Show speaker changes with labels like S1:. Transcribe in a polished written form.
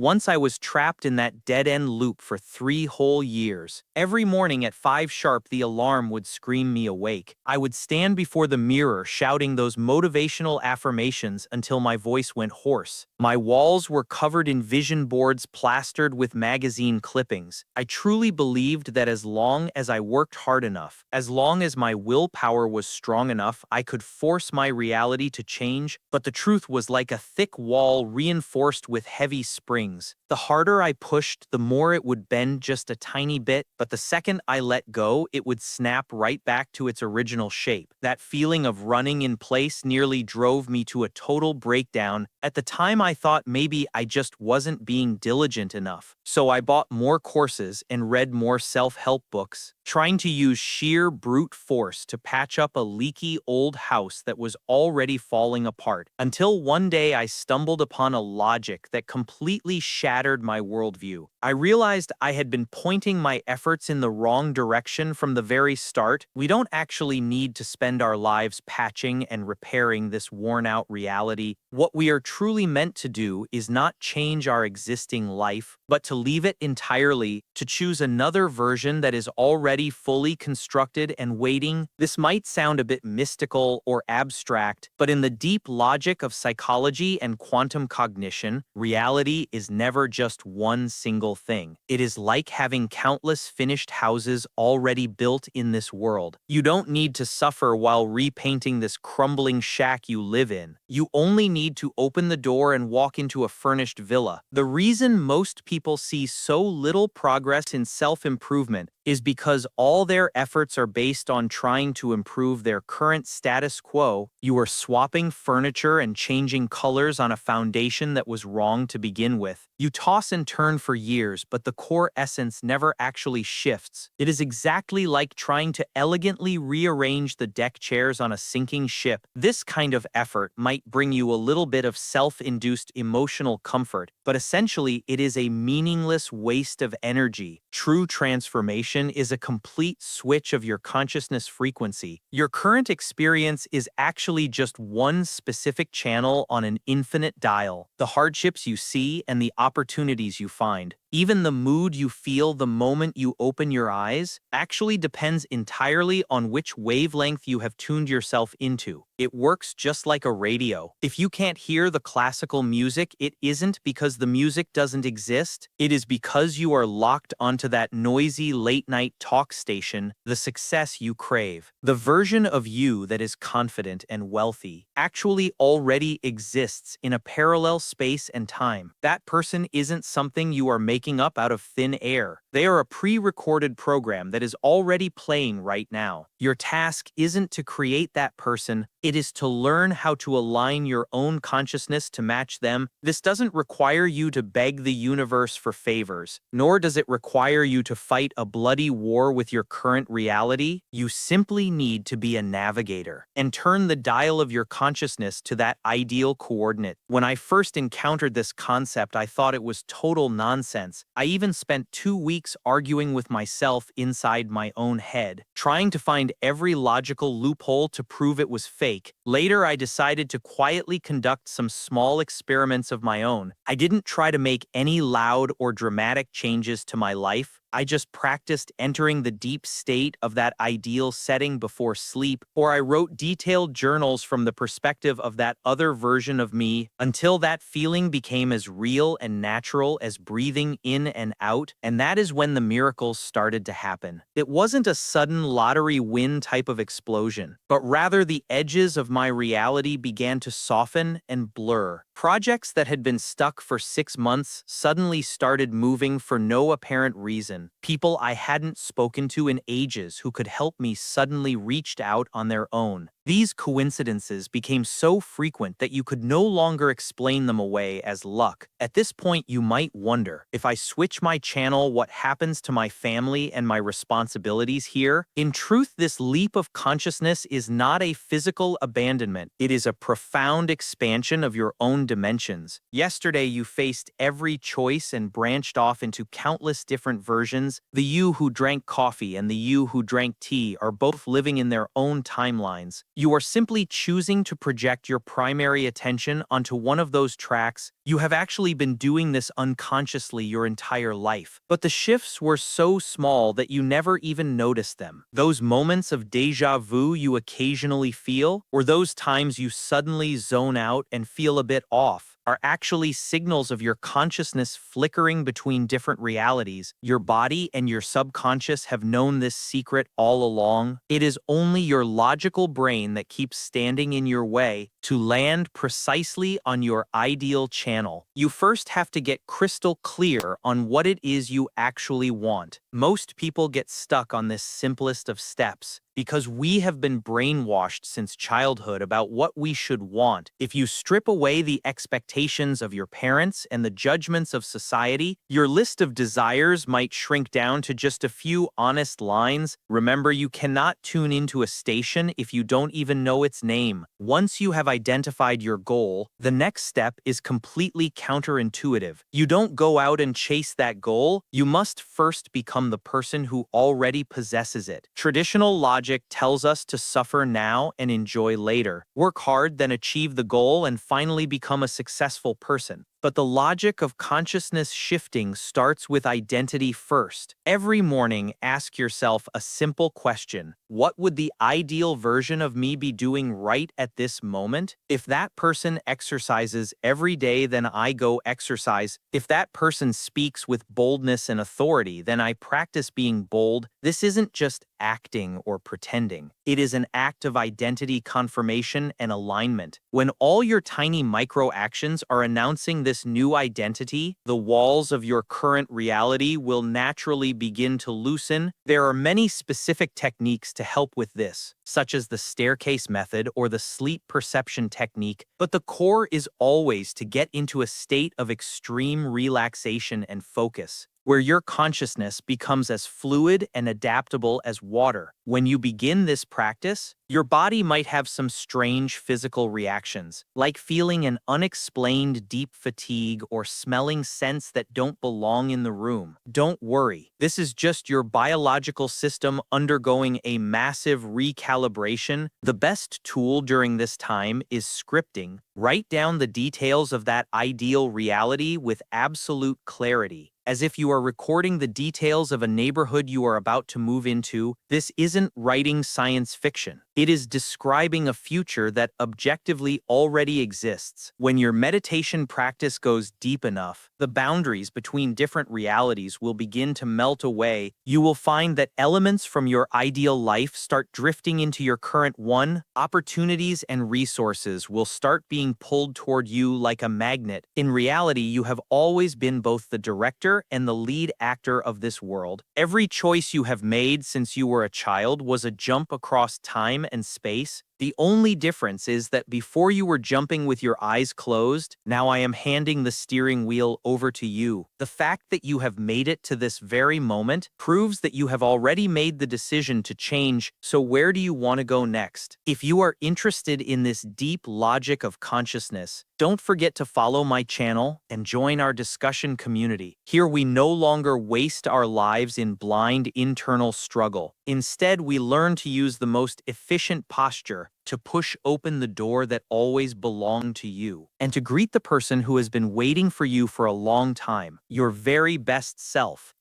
S1: Once I was trapped in that dead-end loop for 3 whole years. Every morning at 5 sharp, the alarm would scream me awake. I would stand before the mirror shouting those motivational affirmations until my voice went hoarse. My walls were covered in vision boards plastered with magazine clippings. I truly believed that as long as I worked hard enough, as long as my willpower was strong enough, I could force my reality to change, but the truth was like a thick wall reinforced with heavy springs. The harder I pushed, the more it would bend just a tiny bit, but the second I let go, it would snap right back to its original shape. That feeling of running in place nearly drove me to a total breakdown. At the time, I thought maybe I just wasn't being diligent enough. So I bought more courses and read more self-help books, trying to use sheer brute force to patch up a leaky old house that was already falling apart, until one day I stumbled upon a logic that completely shattered my worldview. I realized I had been pointing my efforts in the wrong direction from the very start. We don't actually need to spend our lives patching and repairing this worn-out reality. What we are truly meant to do is not change our existing life, but to leave it entirely, to choose another version that is already fully constructed and waiting. This might sound a bit mystical or abstract, but in the deep logic of psychology and quantum cognition, reality is never just one single thing. It is like having countless finished houses already built in this world. You don't need to suffer while repainting this crumbling shack you live in. You only need to open the door and walk into a furnished villa. The reason most people see so little progress in self-improvement is because all their efforts are based on trying to improve their current status quo. You are swapping furniture and changing colors on a foundation that was wrong to begin with. You toss and turn for years, but the core essence never actually shifts. It is exactly like trying to elegantly rearrange the deck chairs on a sinking ship. This kind of effort might bring you a little bit of self-induced emotional comfort, but essentially it is a meaningless waste of energy. True transformation is a complete switch of your consciousness frequency. Your current experience is actually just one specific channel on an infinite dial. The hardships you see and the opportunities you find, even the mood you feel the moment you open your eyes, actually depends entirely on which wavelength you have tuned yourself into. It works just like a radio. If you can't hear the classical music, it isn't because the music doesn't exist. It is because you are locked onto that noisy late-night talk station, the success you crave. The version of you that is confident and wealthy actually already exists in a parallel space and time. That person isn't something you are making up out of thin air. They are a pre-recorded program that is already playing right now. Your task isn't to create that person, it is to learn how to align your own consciousness to match them. This doesn't require you to beg the universe for favors, nor does it require you to fight a bloody war with your current reality. You simply need to be a navigator and turn the dial of your consciousness to that ideal coordinate. When I first encountered this concept, I thought it was total nonsense. I even spent 2 weeks arguing with myself inside my own head, trying to find every logical loophole to prove it was fake. Later, I decided to quietly conduct some small experiments of my own. I didn't try to make any loud or dramatic changes to my life. I just practiced entering the deep state of that ideal setting before sleep, or I wrote detailed journals from the perspective of that other version of me until that feeling became as real and natural as breathing in and out, and that is when the miracles started to happen. It wasn't a sudden lottery win type of explosion, but rather the edges of my reality began to soften and blur. Projects that had been stuck for 6 months suddenly started moving for no apparent reason. People I hadn't spoken to in ages who could help me suddenly reached out on their own. These coincidences became so frequent that you could no longer explain them away as luck. At this point, you might wonder, if I switch my channel, what happens to my family and my responsibilities here? In truth, this leap of consciousness is not a physical abandonment. It is a profound expansion of your own dimensions. Yesterday, you faced every choice and branched off into countless different versions. The you who drank coffee and the you who drank tea are both living in their own timelines. You are simply choosing to project your primary attention onto one of those tracks. You have actually been doing this unconsciously your entire life, but the shifts were so small that you never even noticed them. Those moments of deja vu you occasionally feel, or those times you suddenly zone out and feel a bit off, are actually signals of your consciousness flickering between different realities. Your body and your subconscious have known this secret all along. It is only your logical brain that keeps standing in your way to land precisely on your ideal channel. You first have to get crystal clear on what it is you actually want. Most people get stuck on this simplest of steps because we have been brainwashed since childhood about what we should want. If you strip away the expectations of your parents and the judgments of society, your list of desires might shrink down to just a few honest lines. Remember, you cannot tune into a station if you don't even know its name. Once you have identified your goal, the next step is completely counterintuitive. You don't go out and chase that goal. You must first become the person who already possesses it. Traditional logic tells us to suffer now and enjoy later. Work hard, then achieve the goal, and finally become a successful person. But the logic of consciousness shifting starts with identity first. Every morning, ask yourself a simple question. What would the ideal version of me be doing right at this moment? If that person exercises every day, then I go exercise. If that person speaks with boldness and authority, then I practice being bold. This isn't just acting or pretending. It is an act of identity confirmation and alignment. When all your tiny micro actions are announcing this new identity, the walls of your current reality will naturally begin to loosen. There are many specific techniques to help with this, such as the staircase method or the sleep perception technique, but the core is always to get into a state of extreme relaxation and focus, where your consciousness becomes as fluid and adaptable as water. When you begin this practice, your body might have some strange physical reactions, like feeling an unexplained deep fatigue or smelling scents that don't belong in the room. Don't worry, this is just your biological system undergoing a massive recalibration. The best tool during this time is scripting. Write down the details of that ideal reality with absolute clarity, as if you are recording the details of a neighborhood you are about to move into. This isn't writing science fiction. It is describing a future that objectively already exists. When your meditation practice goes deep enough, the boundaries between different realities will begin to melt away. You will find that elements from your ideal life start drifting into your current one. Opportunities and resources will start being pulled toward you like a magnet. In reality, you have always been both the director and the lead actor of this world. Every choice you have made since you were a child was a jump across time and space. The only difference is that before you were jumping with your eyes closed, now I am handing the steering wheel over to you. The fact that you have made it to this very moment proves that you have already made the decision to change. So where do you want to go next? If you are interested in this deep logic of consciousness, don't forget to follow my channel and join our discussion community. Here we no longer waste our lives in blind internal struggle. Instead, we learn to use the most efficient posture to push open the door that always belonged to you, and to greet the person who has been waiting for you for a long time, your very best self.